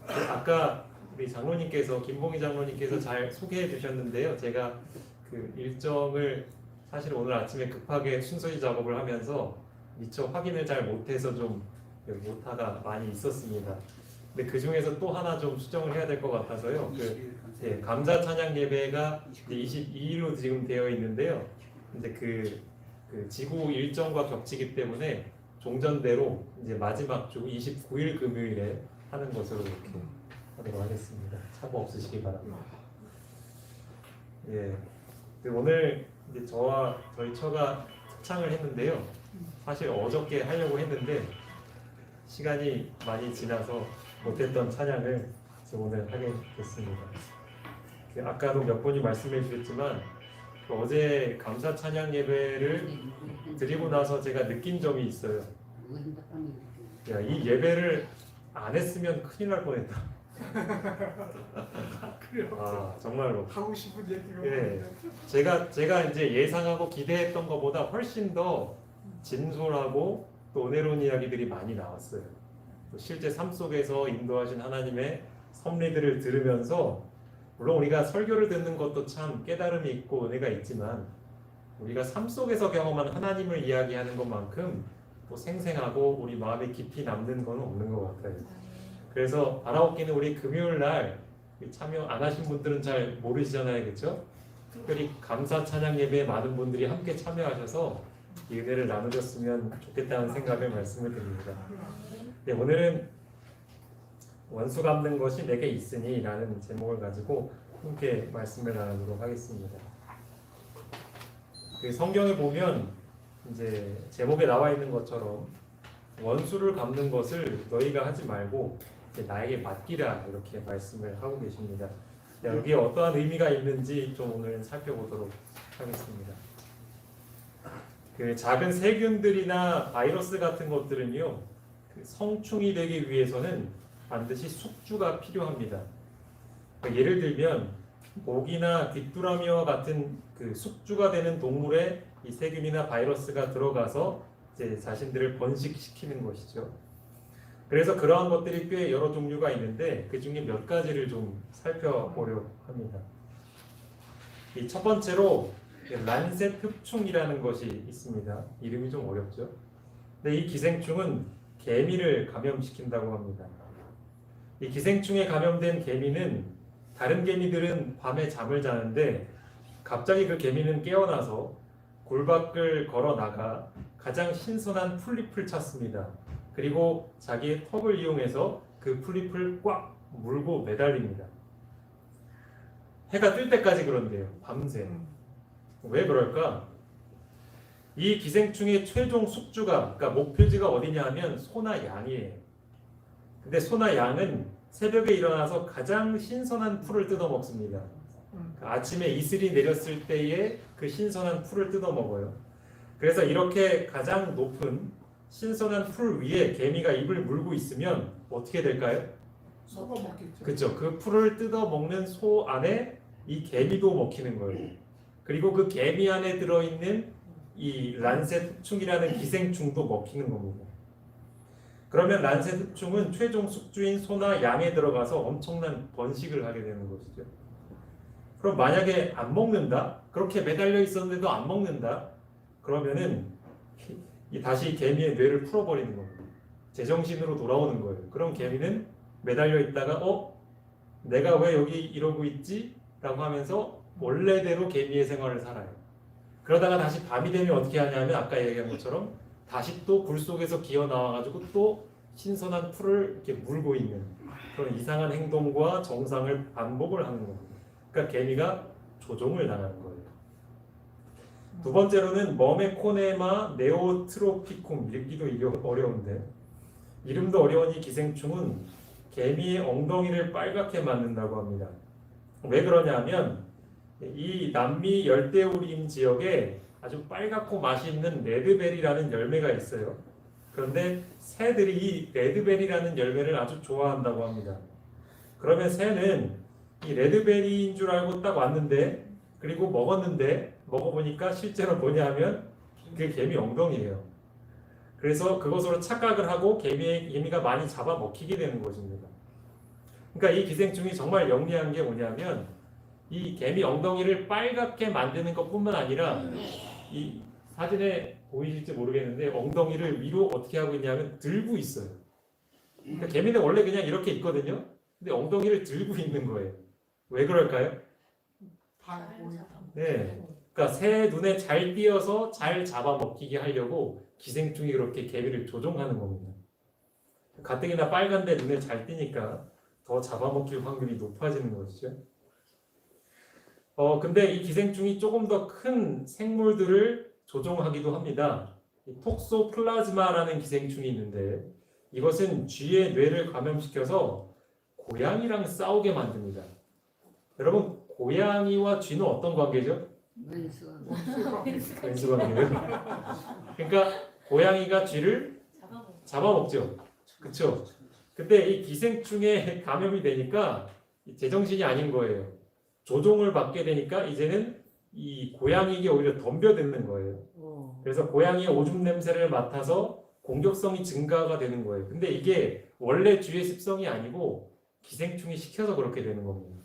아까 우리 장로님께서 김봉희 장로님께서 잘 소개해 주셨는데요. 제가 그 일정을 사실 오늘 아침에 급하게 순서지 작업을 하면서 미처 확인을 잘 못해서 좀 오타가 많이 있었습니다. 근데 그 중에서 또 하나 좀 수정을 해야 될 것 같아서요. 감사 찬양 예배가 22일로 지금 되어 있는데요. 이제 그 지구 일정과 겹치기 때문에 종전대로 이제 마지막 주 29일 금요일에 하는 것으로 이렇게 하도록 하겠습니다. 사고 없으시기 바랍니다. 예. 오늘 이제 저와 저희 처가 합창을 했는데요. 사실 어저께 하려고 했는데 시간이 많이 지나서 못했던 찬양을 오늘 하게 됐습니다. 아까도 몇 분이 말씀해 주셨지만 어제 감사 찬양 예배를 드리고 나서 제가 느낀 점이 있어요. 야, 이 예배를 안 했으면 큰일 날 뻔했다. 아, 정말로. 하고 싶은 얘기가 예, 제가 이제 예상하고 기대했던 것보다 훨씬 더 진솔하고 또 은혜로운 이야기들이 많이 나왔어요. 또 실제 삶 속에서 인도하신 하나님의 섭리들을 들으면서 물론 우리가 설교를 듣는 것도 참 깨달음이 있고 은혜가 있지만 우리가 삶 속에서 경험한 하나님을 이야기하는 것만큼 또 생생하고 우리 마음에 깊이 남는 건 없는 것 같아요. 그래서 바라옵기는 우리 금요일 날 참여 안 하신 분들은 잘 모르시잖아요, 그렇죠? 특별히 감사 찬양 예배에 많은 분들이 함께 참여하셔서 이 은혜를 나누셨으면 좋겠다는 생각을 말씀을 드립니다. 네, 오늘은 원수 갚는 것이 내게 있으니 라는 제목을 가지고 함께 말씀을 나누도록 하겠습니다. 그 성경에 보면 이제 제목에 나와 있는 것처럼 원수를 갚는 것을 너희가 하지 말고 나에게 맡기라 이렇게 말씀을 하고 계십니다. 여기에 어떠한 의미가 있는지 좀 오늘 살펴보도록 하겠습니다. 그 작은 세균들이나 바이러스 같은 것들은요, 그 성충이 되기 위해서는 반드시 숙주가 필요합니다. 그러니까 예를 들면 모기나 귀뚜라미와 같은 그 숙주가 되는 동물에 이 세균이나 바이러스가 들어가서 이제 자신들을 번식시키는 것이죠. 그래서 그러한 것들이 꽤 여러 종류가 있는데 그 중에 몇 가지를 좀 살펴보려고 합니다. 이 첫 번째로 란셋 흡충이라는 것이 있습니다. 이름이 좀 어렵죠. 근데 이 기생충은 개미를 감염시킨다고 합니다. 이 기생충에 감염된 개미는 다른 개미들은 밤에 잠을 자는데 갑자기 그 개미는 깨어나서 굴 밖을 걸어 나가 가장 신선한 풀잎을 찾습니다. 그리고 자기의 턱을 이용해서 그 풀잎을 꽉 물고 매달립니다. 해가 뜰 때까지 그런데요. 밤새. 왜 그럴까? 이 기생충의 최종 숙주가, 그러니까 목표지가 어디냐 하면 소나 양이에요. 근데 소나 양은 새벽에 일어나서 가장 신선한 풀을 뜯어 먹습니다. 아침에 이슬이 내렸을 때에 그 신선한 풀을 뜯어 먹어요. 그래서 이렇게 가장 높은 신선한 풀 위에 개미가 입을 물고 있으면 어떻게 될까요? 소가 먹겠죠. 그렇죠. 그 풀을 뜯어 먹는 소 안에 이 개미도 먹히는 거예요. 그리고 그 개미 안에 들어있는 이 란셋 흡충이라는 기생충도 먹히는 겁니다. 그러면 란셋 흡충은 최종 숙주인 소나 양에 들어가서 엄청난 번식을 하게 되는 것이죠. 그럼 만약에 안 먹는다? 그렇게 매달려 있었는데도 안 먹는다? 그러면은 다시 개미의 뇌를 풀어버리는 겁니다. 제정신으로 돌아오는 거예요. 그럼 개미는 매달려 있다가 내가 왜 여기 이러고 있지? 라고 하면서 원래대로 개미의 생활을 살아요. 그러다가 다시 밤이 되면 어떻게 하냐면 아까 얘기한 것처럼 다시 또 굴 속에서 기어 나와가지고 또 신선한 풀을 이렇게 물고 있는 그런 이상한 행동과 정상을 반복을 하는 겁니다. 그러니까 개미가 조종을 당하는 거예요. 두 번째로는 머메코네마 네오트로피쿰, 읽기도 어려운데 이름도 어려운 이 기생충은 개미의 엉덩이를 빨갛게 만든다고 합니다. 왜 그러냐면 이 남미 열대우림 지역에 아주 빨갛고 맛있는 레드베리라는 열매가 있어요. 그런데 새들이 이 레드베리라는 열매를 아주 좋아한다고 합니다. 그러면 새는 이 레드베리인 줄 알고 딱 왔는데 그리고 먹었는데 먹어보니까 실제로 뭐냐 하면 그게 개미 엉덩이에요. 그래서 그것으로 착각을 하고 개미가 많이 잡아먹히게 되는 것입니다. 그러니까 이 기생충이 정말 영리한 게 뭐냐면 이 개미 엉덩이를 빨갛게 만드는 것뿐만 아니라 이 사진에 보이실지 모르겠는데 엉덩이를 위로 어떻게 하고 있냐면 들고 있어요. 그러니까 개미는 원래 그냥 이렇게 있거든요. 근데 엉덩이를 들고 있는 거예요. 왜 그럴까요? 다 보이고. 네. 그러니까 새 눈에 잘 띄어서 잘 잡아먹히게 하려고 기생충이 그렇게 개미를 조종하는 겁니다. 가뜩이나 빨간데 눈에 잘 띄니까 더 잡아먹힐 확률이 높아지는 것이죠. 근데 이 기생충이 조금 더 큰 생물들을 조종하기도 합니다. 이 톡소플라즈마라는 기생충이 있는데 이것은 쥐의 뇌를 감염시켜서 고양이랑 싸우게 만듭니다. 여러분, 고양이와 쥐는 어떤 관계죠? 왼수 관계예요. 그러니까 고양이가 쥐를 잡아먹죠. 그렇죠? 근데 이 기생충에 감염이 되니까 제정신이 아닌 거예요. 조종을 받게 되니까 이제는 이 고양이에게 오히려 덤벼드는 거예요. 그래서 고양이의 오줌 냄새를 맡아서 공격성이 증가가 되는 거예요. 근데 이게 원래 쥐의 습성이 아니고 기생충이 시켜서 그렇게 되는 겁니다.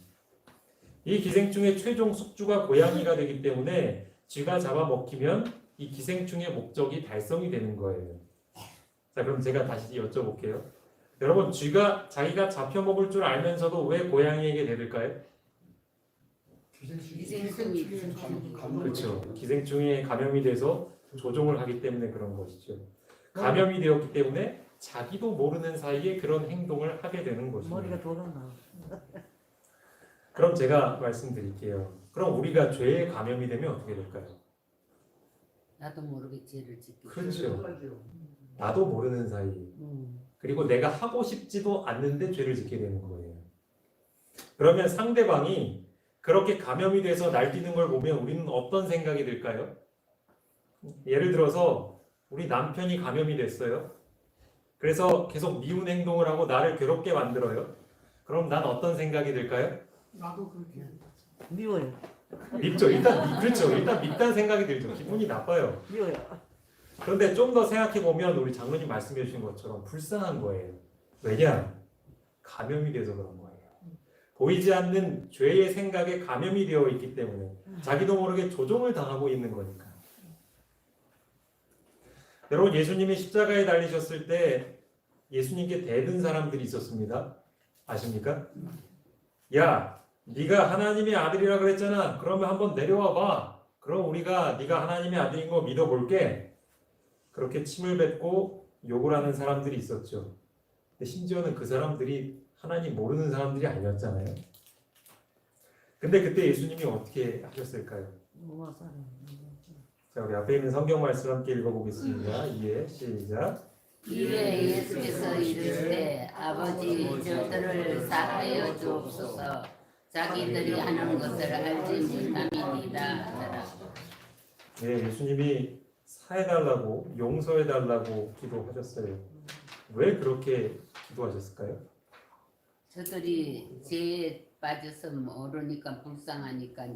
이 기생충의 최종 숙주가 고양이가 되기 때문에 쥐가 잡아먹히면 이 기생충의 목적이 달성이 되는 거예요. 자, 그럼 제가 다시 여쭤볼게요. 여러분, 쥐가 자기가 잡혀먹을 줄 알면서도 왜 고양이에게 대들까요? 기생충이 그렇죠. 기생충에 감염이 돼서 조종을 하기 때문에 그런 것이죠. 감염이 되었기 때문에 자기도 모르는 사이에 그런 행동을 하게 되는 것입니다. 머리가 돌아나. 그럼 제가 말씀드릴게요. 그럼 우리가 죄에 감염이 되면 어떻게 될까요? 나도 모르게 죄를 짓기. 그렇죠. 나도 모르는 사이에. 그리고 내가 하고 싶지도 않는데 죄를 짓게 되는 거예요. 그러면 상대방이 그렇게 감염이 돼서 날뛰는 걸 보면 우리는 어떤 생각이 들까요? 예를 들어서 우리 남편이 감염이 됐어요. 그래서 계속 미운 행동을 하고 나를 괴롭게 만들어요. 그럼 난 어떤 생각이 들까요? 나도 그렇게. 미워요. 밉죠. 그렇죠. 일단 밉다는 생각이 들죠. 기분이 나빠요. 미워요. 그런데 좀 더 생각해 보면 우리 장로님 말씀해 주신 것처럼 불쌍한 거예요. 왜냐? 감염이 돼서 그런 거예요. 보이지 않는 죄의 생각에 감염이 되어 있기 때문에 자기도 모르게 조종을 당하고 있는 거니까. 여러분, 예수님이 십자가에 달리셨을 때 예수님께 대든 사람들이 있었습니다. 아십니까? 야, 네가 하나님의 아들이라 그랬잖아. 그러면 한번 내려와 봐. 그럼 우리가 네가 하나님의 아들인 거 믿어볼게. 그렇게 침을 뱉고 욕을 하는 사람들이 있었죠. 근데 심지어는 그 사람들이 하나님 모르는 사람들이 아니었잖아요. 근데 그때 예수님이 어떻게 하셨을까요? 자, 우리 앞에 있는 성경 말씀 함께 읽어보겠습니다. 이해 시작. 이에 예수께서 이르시되 아버지 저들을 사하여 주옵소서 자기들이 하는 것을 알지 못함이니이다. 네, 예수님이 사해달라고 용서해달라고 기도하셨어요. 왜 그렇게 기도하셨을까요? 저들이 죄에 빠져서 모르니까 불쌍하니까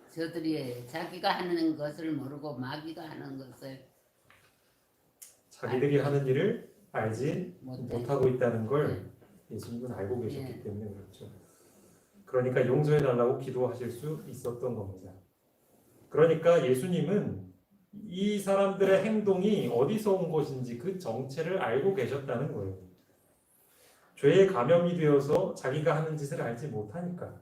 저들이 자기가 하는 것을 모르고 마귀가 하는 것을 자기들이 하는 일을 알지 못하고 있다는 걸 네. 예수님은 알고 계셨기 네. 때문에 그렇죠. 그러니까 용서해달라고 기도하실 수 있었던 겁니다. 그러니까 예수님은 이 사람들의 행동이 어디서 온 것인지 그 정체를 알고 계셨다는 거예요. 죄에 감염이 되어서 자기가 하는 짓을 알지 못하니까.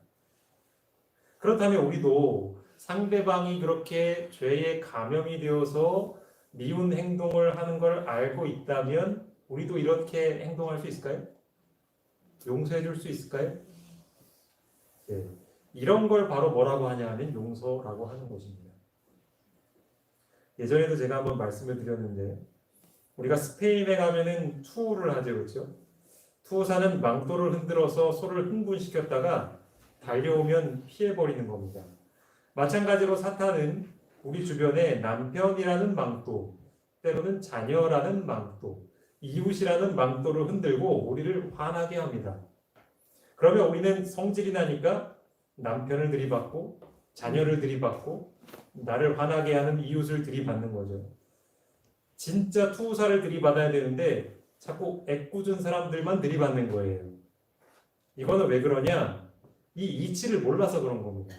그렇다면 우리도 상대방이 그렇게 죄에 감염이 되어서 미운 행동을 하는 걸 알고 있다면 우리도 이렇게 행동할 수 있을까요? 용서해 줄 수 있을까요? 네. 이런 걸 바로 뭐라고 하냐 하면 용서라고 하는 것입니다. 예전에도 제가 한번 말씀을 드렸는데 우리가 스페인에 가면은 투우를 하죠. 그렇죠? 투우사는 망토를 흔들어서 소를 흥분시켰다가 달려오면 피해버리는 겁니다. 마찬가지로 사탄은 우리 주변에 남편이라는 망토, 때로는 자녀라는 망토, 이웃이라는 망토를 흔들고 우리를 화나게 합니다. 그러면 우리는 성질이 나니까 남편을 들이받고 자녀를 들이받고 나를 화나게 하는 이웃을 들이받는 거죠. 진짜 투사를 들이받아야 되는데 자꾸 애꿎은 사람들만 들이받는 거예요. 이거는 왜 그러냐? 이 이치를 몰라서 그런 겁니다.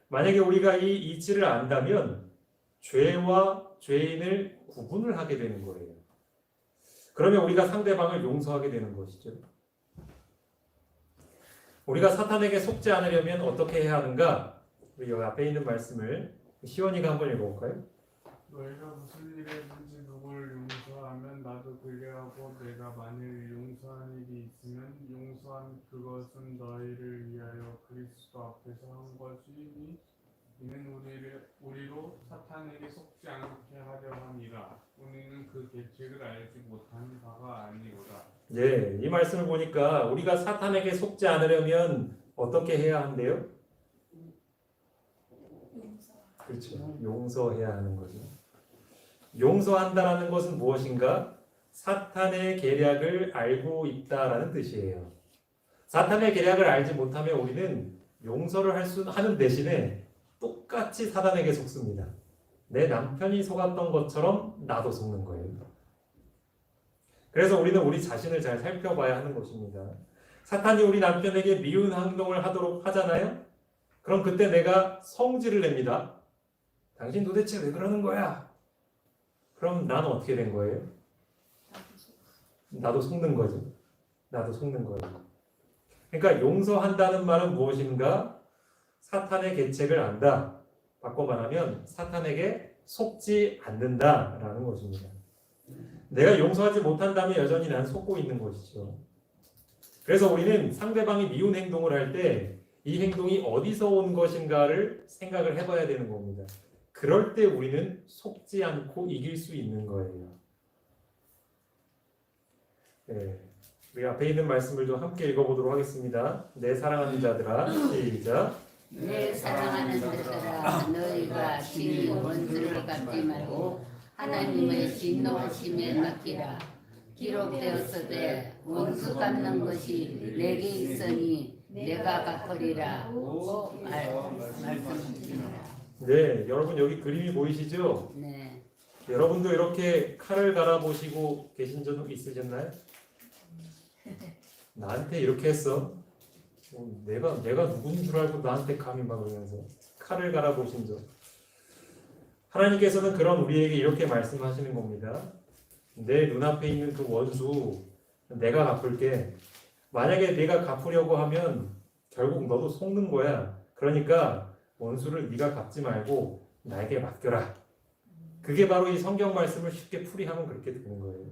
만약에 우리가 이 이치를 안다면 죄와 죄인을 구분을 하게 되는 거예요. 그러면 우리가 상대방을 용서하게 되는 것이죠. 우리가 사탄에게 속지 않으려면 어떻게 해야 하는가? 우리 여기 앞에 있는 말씀을 시원이가 한번 읽어볼까요? 너희가 무슨 일에든지 누구를 용서하면 나도 그리하고 내가 만일 용서한 일이 있으면 용서한 그것은 너희를 위하여 그리스도 앞에서 한 것이니 이는 우리로 사탄에게 속지 않게 하려 함이라. 우리는 그 계책을 알지 못한 바가 아니오라. 예, 이 말씀을 보니까 우리가 사탄에게 속지 않으려면 어떻게 해야 한대요? 그렇죠. 용서해야 하는 거죠. 용서한다라는 것은 무엇인가? 사탄의 계략을 알고 있다라는 뜻이에요. 사탄의 계략을 알지 못하면 우리는 용서를 하는 대신에 똑같이 사탄에게 속습니다. 내 남편이 속았던 것처럼 나도 속는 거예요. 그래서 우리는 우리 자신을 잘 살펴봐야 하는 것입니다. 사탄이 우리 남편에게 미운 행동을 하도록 하잖아요? 그럼 그때 내가 성질을 냅니다. 당신 도대체 왜 그러는 거야? 그럼 나는 어떻게 된 거예요? 나도 속는 거죠. 나도 속는 거예요. 그러니까 용서한다는 말은 무엇인가? 사탄의 계책을 안다. 바꿔 말하면 사탄에게 속지 않는다라는 것입니다. 내가 용서하지 못한다면 여전히 난 속고 있는 것이죠. 그래서 우리는 상대방이 미운 행동을 할 때 이 행동이 어디서 온 것인가를 생각을 해봐야 되는 겁니다. 그럴 때 우리는 속지 않고 이길 수 있는 거예요. 네, 우리 앞에 있는 말씀을 좀 함께 읽어보도록 하겠습니다. 내 사랑하는 자들아, 시작. 내 사랑하는 자들아 너희가 친히 원수를 갚지 말고 하나님의 진노하심에 맡기라. 기록되었으되 원수 갚는 것이 내게 있으니 내가 갚으리라고 말씀하시니라. 네, 여러분 여기 그림이 보이시죠? 네. 여러분도 이렇게 칼을 갈아보시고 계신 적 있으셨나요? 나한테 이렇게 했어. 내가 누군 줄 알고 나한테 감히 막 그러면서 칼을 갈아보신 적. 하나님께서는 그런 우리에게 이렇게 말씀하시는 겁니다. 내 눈앞에 있는 그 원수 내가 갚을게. 만약에 내가 갚으려고 하면 결국 너도 속는 거야. 그러니까 원수를 네가 갚지 말고 나에게 맡겨라. 그게 바로 이 성경 말씀을 쉽게 풀이하면 그렇게 되는 거예요.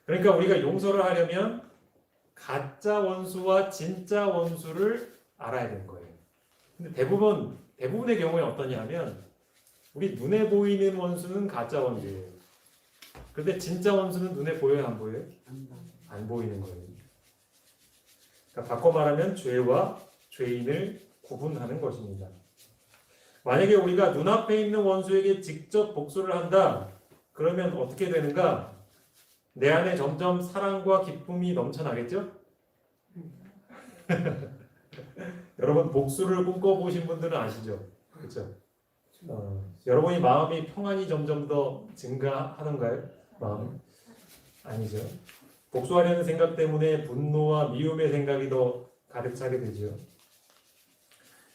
그러니까 우리가 용서를 하려면 가짜 원수와 진짜 원수를 알아야 되는 거예요. 근데 대부분의 경우에 어떠냐면 우리 눈에 보이는 원수는 가짜 원수예요. 그런데 진짜 원수는 눈에 보여요, 안 보여요? 안 보이는 거예요. 그러니까 바꿔 말하면 죄와 죄인을 구분하는 것입니다. 만약에 우리가 눈앞에 있는 원수에게 직접 복수를 한다. 그러면 어떻게 되는가? 내 안에 점점 사랑과 기쁨이 넘쳐나겠죠? 여러분 복수를 꿈꿔보신 분들은 아시죠? 그렇죠? 여러분이 마음이 평안이 점점 더 증가하는가요? 마음? 아니죠. 복수하려는 생각 때문에 분노와 미움의 생각이 더 가득 차게 되죠.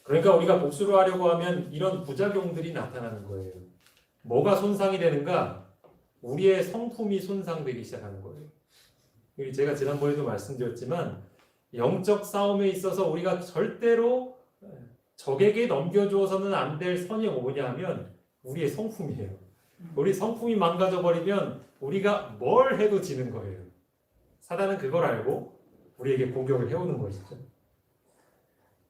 그러니까 우리가 복수를 하려고 하면 이런 부작용들이 나타나는 거예요. 뭐가 손상이 되는가? 우리의 성품이 손상되기 시작하는 거예요. 제가 지난번에도 말씀드렸지만 영적 싸움에 있어서 우리가 절대로 적에게 넘겨주어서는 안 될 선이 뭐냐 하면 우리의 성품이에요. 우리 성품이 망가져 버리면 우리가 뭘 해도 지는 거예요. 사단은 그걸 알고 우리에게 공격을 해오는 것이죠.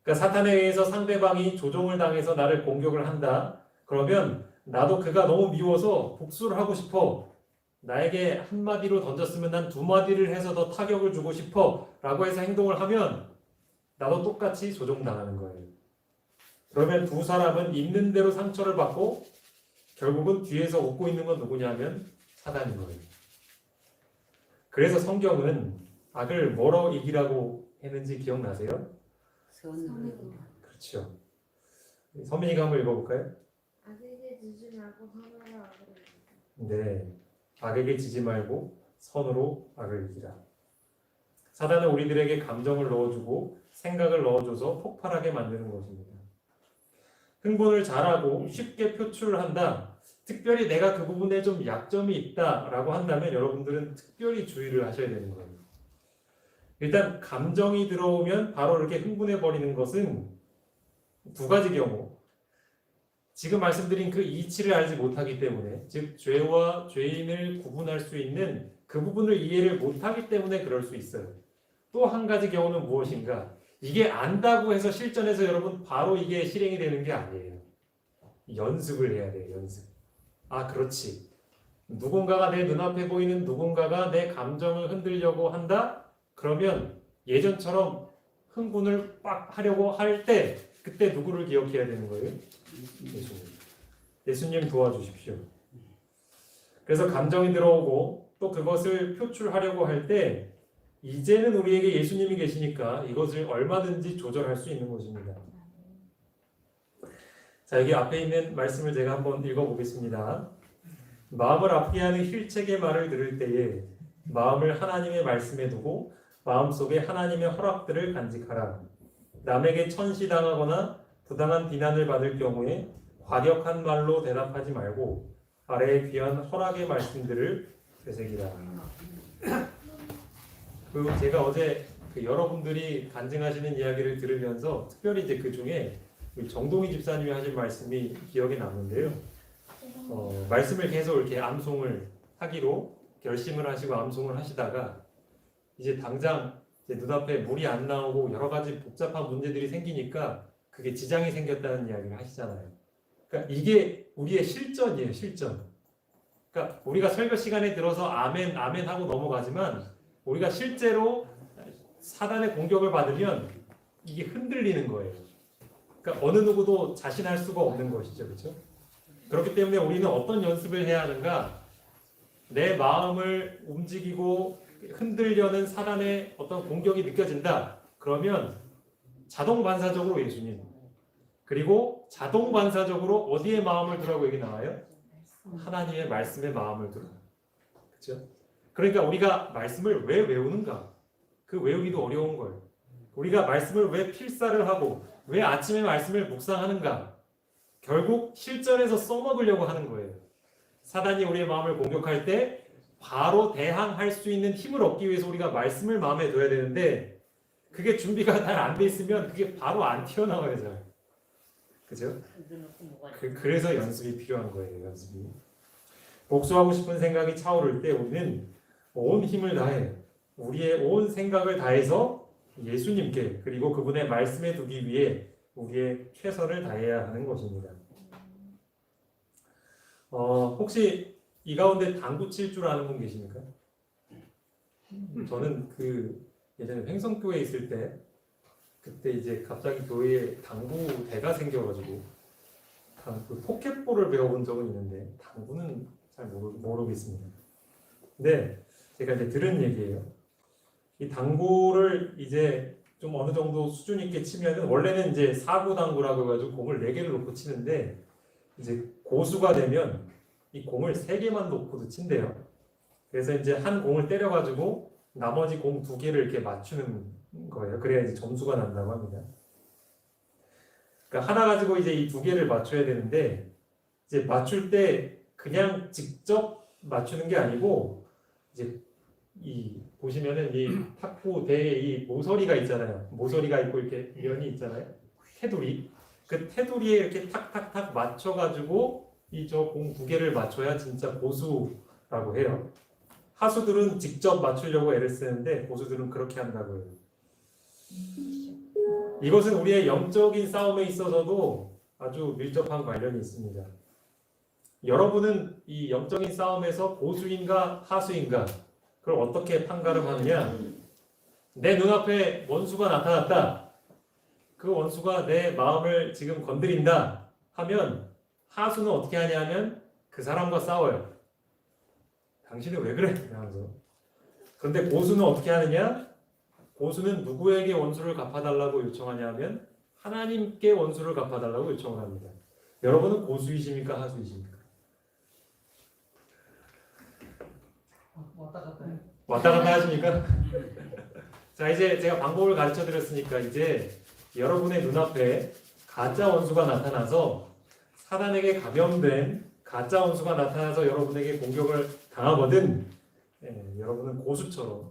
그러니까 사탄에 의해서 상대방이 조종을 당해서 나를 공격을 한다. 그러면 나도 그가 너무 미워서 복수를 하고 싶어. 나에게 한마디로 던졌으면 난 두 마디를 해서 더 타격을 주고 싶어. 라고 해서 행동을 하면 나도 똑같이 조종당하는 거예요. 그러면 두 사람은 있는 대로 상처를 받고 결국은 뒤에서 웃고 있는 건 누구냐면 사단인 거예요. 그래서 성경은 악을 뭐로 이기라고 했는지 기억나세요? 선으로. 그렇죠. 선민이가 한번 읽어볼까요? 악에게 지지 말고 선으로 악을 네, 악에게 지지 말고 선으로 악을 이기라. 사단은 우리들에게 감정을 넣어주고 생각을 넣어줘서 폭발하게 만드는 것입니다. 흥분을 잘하고 쉽게 표출한다. 특별히 내가 그 부분에 좀 약점이 있다라고 한다면 여러분들은 특별히 주의를 하셔야 되는 거예요. 일단 감정이 들어오면 바로 이렇게 흥분해 버리는 것은 두 가지 경우. 지금 말씀드린 그 이치를 알지 못하기 때문에, 즉 죄와 죄인을 구분할 수 있는 그 부분을 이해를 못하기 때문에 그럴 수 있어요. 또 한 가지 경우는 무엇인가? 이게 안다고 해서 실전에서 여러분 바로 이게 실행이 되는 게 아니에요. 연습을 해야 돼요. 연습. 아, 그렇지. 누군가가 내 눈앞에 보이는 누군가가 내 감정을 흔들려고 한다? 그러면 예전처럼 흥분을 빡 하려고 할 때 그때 누구를 기억해야 되는 거예요? 예수님. 예수님 도와주십시오. 그래서 감정이 들어오고 또 그것을 표출하려고 할 때 이제는 우리에게 예수님이 계시니까 이것을 얼마든지 조절할 수 있는 것입니다. 자, 여기 앞에 있는 말씀을 제가 한번 읽어보겠습니다. 마음을 아프게 하는 힐책의 말을 들을 때에 마음을 하나님의 말씀에 두고 마음속에 하나님의 허락들을 간직하라. 남에게 천시당하거나 부당한 비난을 받을 경우에 과격한 말로 대답하지 말고 아래에 귀한 허락의 말씀들을 되새기라. 제가 어제 여러분들이 간증하시는 이야기를 들으면서 특별히 이제 그 중에 정동희 집사님이 하신 말씀이 기억에 남는데요. 말씀을 계속 이렇게 암송을 하기로 결심을 하시고 암송을 하시다가 이제 당장 이제 눈앞에 물이 안 나오고 여러 가지 복잡한 문제들이 생기니까 그게 지장이 생겼다는 이야기를 하시잖아요. 그러니까 이게 우리의 실전이에요, 실전. 그러니까 우리가 설교 시간에 들어서 아멘, 아멘 하고 넘어가지만 우리가 실제로 사단의 공격을 받으면 이게 흔들리는 거예요. 그러니까 어느 누구도 자신할 수가 없는 것이죠, 그렇죠? 그렇기 때문에 우리는 어떤 연습을 해야 하는가? 내 마음을 움직이고 흔들려는 사단의 어떤 공격이 느껴진다. 그러면 자동 반사적으로 예수님. 그리고 자동 반사적으로 어디에 마음을 두라고 얘기 나와요? 하나님의 말씀에 마음을 두라. 그렇죠? 그러니까 우리가 말씀을 왜 외우는가? 그 외우기도 어려운 거예요. 우리가 말씀을 왜 필사를 하고 왜 아침에 말씀을 묵상하는가? 결국 실전에서 써먹으려고 하는 거예요. 사단이 우리의 마음을 공격할 때 바로 대항할 수 있는 힘을 얻기 위해서 우리가 말씀을 마음에 둬야 되는데 그게 준비가 잘 안 돼 있으면 그게 바로 안 튀어나와요. 잘. 그죠? 그래서 연습이 필요한 거예요. 연습이. 복수하고 싶은 생각이 차오를 때 우리는 온 힘을 다해 우리의 온 생각을 다해서 예수님께 그리고 그분의 말씀에 두기 위해 우리의 최선을 다해야 하는 것입니다. 혹시 이 가운데 당구 칠 줄 아는 분 계십니까? 저는 예전에 횡성교회에 있을 때 그때 이제 갑자기 교회에 당구대가 생겨가지고 포켓볼을 배워본 적은 있는데 당구는 잘 모르겠습니다. 근데 제가 이제 들은 얘기예요. 이 당구를 이제 좀 어느 정도 수준 있게 치면은 원래는 이제 사구 당구라고 해가지고 공을 4개를 놓고 치는데 이제 고수가 되면 이 공을 3개만 놓고도 친대요. 그래서 이제 한 공을 때려가지고 나머지 공 2개를 이렇게 맞추는 거예요. 그래야 이제 점수가 난다고 합니다. 그러니까 하나 가지고 이제 이 2개를 맞춰야 되는데 이제 맞출 때 그냥 직접 맞추는 게 아니고 이제 보시면은 이 탁구대에 이 모서리가 있잖아요. 모서리가 있고 이렇게 면이 있잖아요. 테두리. 그 테두리에 이렇게 탁탁탁 맞춰가지고 이 저 공 2개를 맞춰야 진짜 고수라고 해요. 하수들은 직접 맞추려고 애를 쓰는데 고수들은 그렇게 한다고 해요. 이것은 우리의 영적인 싸움에 있어서도 아주 밀접한 관련이 있습니다. 여러분은 이 영적인 싸움에서 고수인가 하수인가 그걸 어떻게 판가름하느냐? 내 눈앞에 원수가 나타났다. 그 원수가 내 마음을 지금 건드린다 하면 하수는 어떻게 하냐면 그 사람과 싸워요. 당신은 왜 그래? 하면서. 그런데 고수는 어떻게 하느냐? 고수는 누구에게 원수를 갚아달라고 요청하냐면 하나님께 원수를 갚아달라고 요청을 합니다. 여러분은 고수이십니까? 하수이십니까? 왔다 갔다 해. 왔다 갔다 하십니까? 자, 이제 제가 방법을 가르쳐 드렸으니까 이제 여러분의 눈앞에 가짜 원수가 나타나서 사단에게 감염된 가짜 원수가 나타나서 여러분에게 공격을 당하거든 여러분은 고수처럼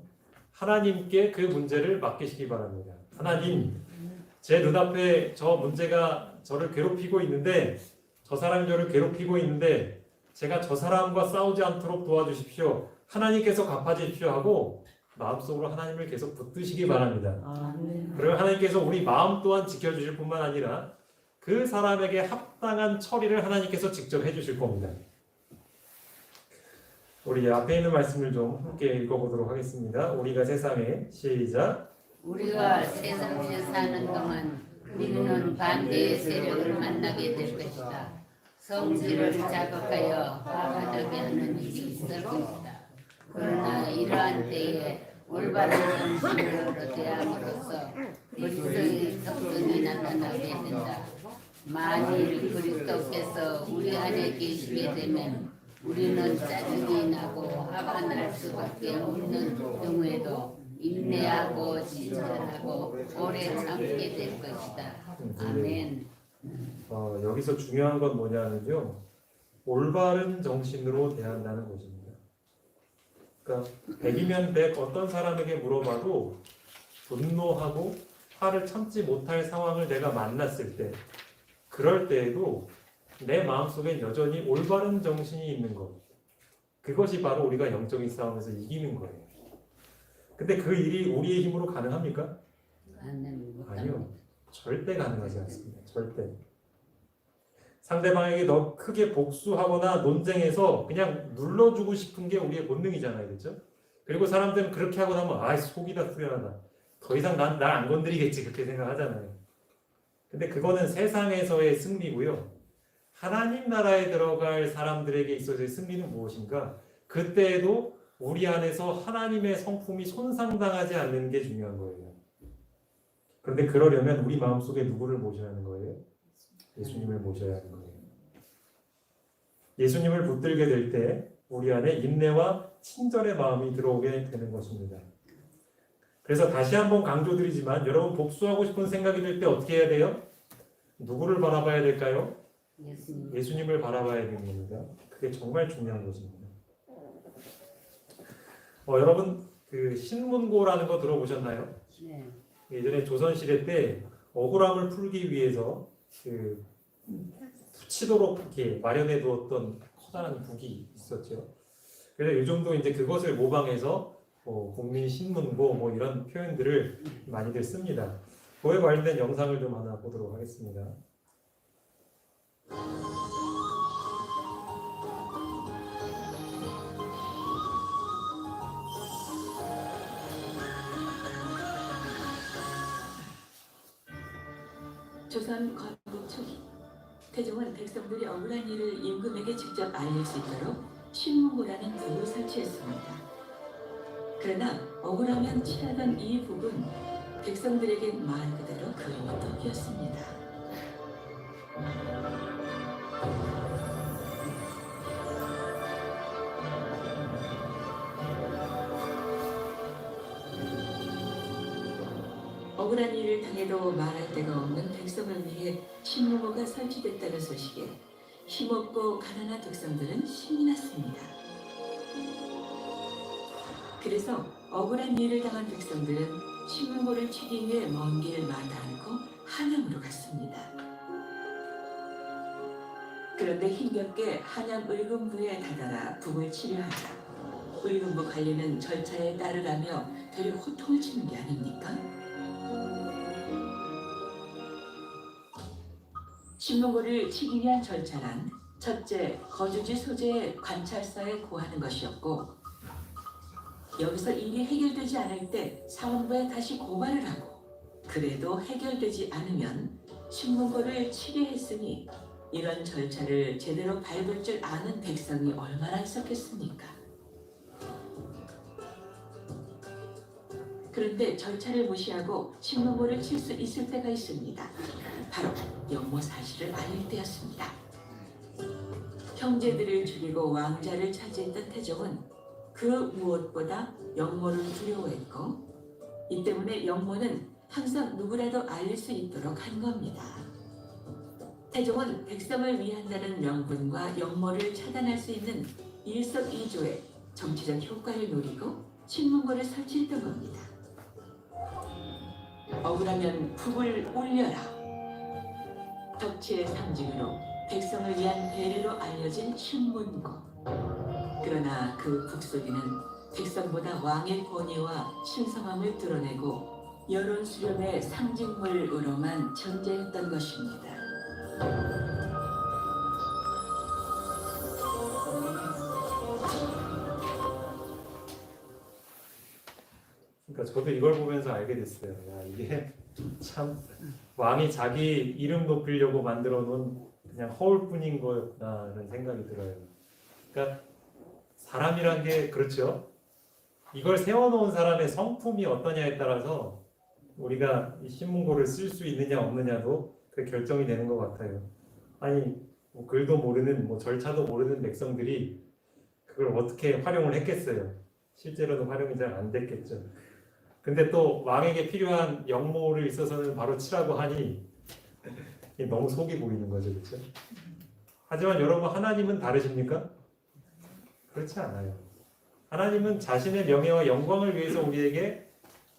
하나님께 그 문제를 맡기시기 바랍니다. 하나님, 제 눈앞에 저 문제가 저를 괴롭히고 있는데 저 사람이 저를 괴롭히고 있는데 제가 저 사람과 싸우지 않도록 도와주십시오. 하나님께서 갚아주십시오 하고 마음속으로 하나님을 계속 붙드시기 바랍니다. 그러면 하나님께서 우리 마음 또한 지켜주실 뿐만 아니라 그 사람에게 합당한 처리를 하나님께서 직접 해주실 겁니다. 우리 앞에 있는 말씀을 좀 함께 읽어보도록 하겠습니다. 우리가 세상에 시작. 우리가 세상에 사는 동안 우리는 반대의 세력을 만나게 될 것이다. 성질을 자극하여 화가 되게 하는 일이 있을 것이다. 그러나 이러한 때에 올바른 정신으로 대함으로써 그리스도의 특성이 나타나게 된다. 만일 그리스도께서 우리 안에 계시게 되면 우리는 짜증이 나고 화가 날 수밖에 없는 경우에도 인내하고 진전하고 오래 참게 될 것이다. 아멘. 여기서 중요한 건 뭐냐면요, 올바른 정신으로 대한다는 것입니다. 그러니까 100이면 100 어떤 사람에게 물어봐도 분노하고 화를 참지 못할 상황을 내가 만났을 때, 그럴 때에도 내 마음속에 여전히 올바른 정신이 있는 것, 그것이 바로 우리가 영적인 싸움에서 이기는 거예요. 근데 그 일이 우리의 힘으로 가능합니까? 아니요, 절대 가능하지 않습니다. 절대. 상대방에게 더 크게 복수하거나 논쟁해서 그냥 눌러주고 싶은 게 우리의 본능이잖아요, 그렇죠? 그리고 사람들은 그렇게 하고 나면 아, 속이 다 후련하다. 더 이상 난 날 안 건드리겠지, 그렇게 생각하잖아요. 근데 그거는 세상에서의 승리고요. 하나님 나라에 들어갈 사람들에게 있어서의 승리는 무엇인가? 그때에도 우리 안에서 하나님의 성품이 손상당하지 않는 게 중요한 거예요. 그런데 그러려면 우리 마음속에 누구를 모셔야 하는 거예요? 예수님을 모셔야 하는 거예요. 예수님을 붙들게 될 때 우리 안에 인내와 친절의 마음이 들어오게 되는 것입니다. 그래서 다시 한번 강조드리지만 여러분 복수하고 싶은 생각이 들 때 어떻게 해야 돼요? 누구를 바라봐야 될까요? 예수님을 바라봐야 되는 겁니다. 그게 정말 중요한 것입니다. 여러분 그 신문고라는 거 들어보셨나요? 네. 예전에 조선시대 때 억울함을 풀기 위해서 그 붙이도록 이렇게 마련해 두었던 커다란 북이 있었죠. 그래서 요즘도 이제 그것을 모방해서 국민 신문고 뭐 이런 표현들을 많이들 씁니다. 그에 관련된 영상을 좀 하나 보도록 하겠습니다. 조선 건국 초기 태종은 백성들이 억울한 일을 임금에게 직접 알릴 수 있도록 신문고라는 북을 설치했습니다. 그러나 억울하면 취하던 이 북은 백성들에게 말 그대로 그림의 떡이었습니다. 억울한 일을 당해도 말할 데가 없는 백성을 위해 신문고가 설치됐다는 소식에 힘없고 가난한 백성들은 신이 났습니다. 그래서 억울한 일을 당한 백성들은 신문고를 치기 위해 먼 길 마다않고 한양으로 갔습니다. 그런데 힘겹게 한양 의금부에 다다라 북을 치료하자 의금부 관리는 절차에 따르라며 되려 호통을 치는 게 아닙니까? 신문고를 치기 위한 절차란 첫째, 거주지 소재의 관찰사에 고하는 것이었고 여기서 일이 해결되지 않을 때 사원부에 다시 고발을 하고 그래도 해결되지 않으면 신문고를 치게 했으니 이런 절차를 제대로 밟을 줄 아는 백성이 얼마나 있었겠습니까? 그런데 절차를 무시하고 신문고를 칠 수 있을 때가 있습니다. 바로 영모 사실을 알릴 때였습니다. 형제들을 죽이고 왕자를 차지했던 태종은 그 무엇보다 영모를 두려워했고 이 때문에 영모는 항상 누구라도 알릴 수 있도록 한 겁니다. 태종은 백성을 위한다는 명분과 영모를 차단할 수 있는 일석이조의 정치적 효과를 노리고 신문고를 설치했던 겁니다. 억울하면 북을 올려라. 덕치의 상징으로 백성을 위한 배려로 알려진 신문고. 그러나 그 북소리는 백성보다 왕의 권위와 신성함을 드러내고 여론 수렴의 상징물으로만 존재했던 것입니다. 그러니까 저도 이걸 보면서 알게 됐어요. 야, 이게 참 왕이 자기 이름 높이려고 만들어 놓은 그냥 허울뿐인 거였다는 생각이 들어요. 그러니까 사람이란 게 그렇죠. 이걸 세워놓은 사람의 성품이 어떠냐에 따라서 우리가 이 신문고를 쓸 수 있느냐 없느냐도 그 결정이 되는 것 같아요. 아니 뭐 글도 모르는 뭐 절차도 모르는 백성들이 그걸 어떻게 활용을 했겠어요. 실제로는 활용이 잘 안 됐겠죠. 근데 또 왕에게 필요한 영모를 있어서는 바로 치라고 하니 너무 속이 보이는 거죠, 그렇죠? 하지만 여러분 하나님은 다르십니까? 그렇지 않아요. 하나님은 자신의 명예와 영광을 위해서 우리에게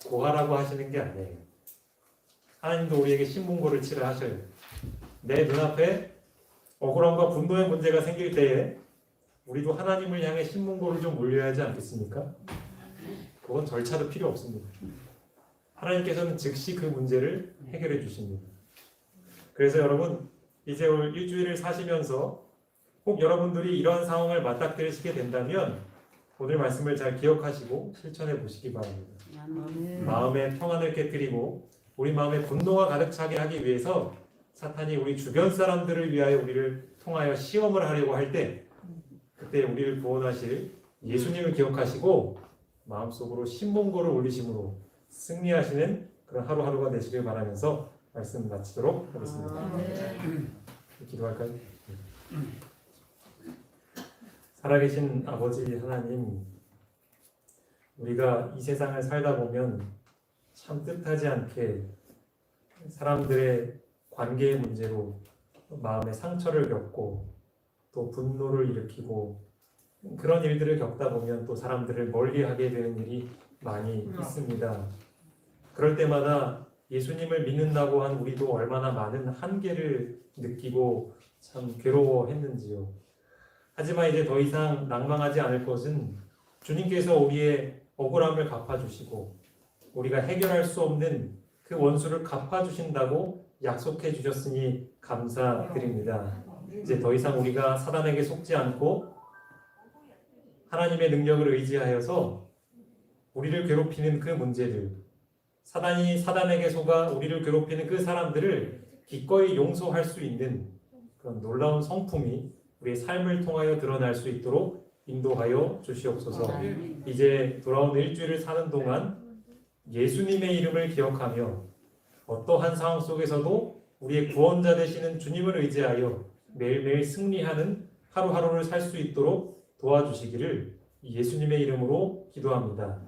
고하라고 하시는 게 아니에요. 하나님도 우리에게 신문고를 치라 하셔요. 내 눈앞에 억울함과 분노의 문제가 생길 때에 우리도 하나님을 향해 신문고를 좀 올려야 하지 않겠습니까? 그건 절차도 필요 없습니다. 하나님께서는 즉시 그 문제를 해결해 주십니다. 그래서 여러분 이제 올 일주일을 사시면서 꼭 여러분들이 이러한 상황을 맞닥뜨리시게 된다면 오늘 말씀을 잘 기억하시고 실천해 보시기 바랍니다. 마음에 평안을 깨뜨리고 우리 마음에 분노가 가득 차게 하기 위해서 사탄이 우리 주변 사람들을 위하여 우리를 통하여 시험을 하려고 할 때 그때 우리를 구원하실 예수님을 기억하시고 마음속으로 신문고를 올리심으로 승리하시는 그런 하루하루가 되시길 바라면서 말씀 마치도록 하겠습니다. 기도할까요? 살아계신 아버지 하나님, 우리가 이 세상을 살다 보면 참 뜻하지 않게 사람들의 관계의 문제로 마음의 상처를 겪고 또 분노를 일으키고 그런 일들을 겪다 보면 또 사람들을 멀리하게 되는 일이 많이 있습니다. 그럴 때마다 예수님을 믿는다고 한 우리도 얼마나 많은 한계를 느끼고 참 괴로워했는지요. 하지만 이제 더 이상 낭망하지 않을 것은 주님께서 우리의 억울함을 갚아주시고 우리가 해결할 수 없는 그 원수를 갚아주신다고 약속해 주셨으니 감사드립니다. 이제 더 이상 우리가 사단에게 속지 않고 하나님의 능력을 의지하여서 우리를 괴롭히는 그 문제들, 사단이 사단에게 속아 우리를 괴롭히는 그 사람들을 기꺼이 용서할 수 있는 그런 놀라운 성품이 우리의 삶을 통하여 드러날 수 있도록 인도하여 주시옵소서. 이제 돌아온 일주일을 사는 동안 예수님의 이름을 기억하며 어떠한 상황 속에서도 우리의 구원자 되시는 주님을 의지하여 매일매일 승리하는 하루하루를 살 수 있도록 도와주시기를 예수님의 이름으로 기도합니다.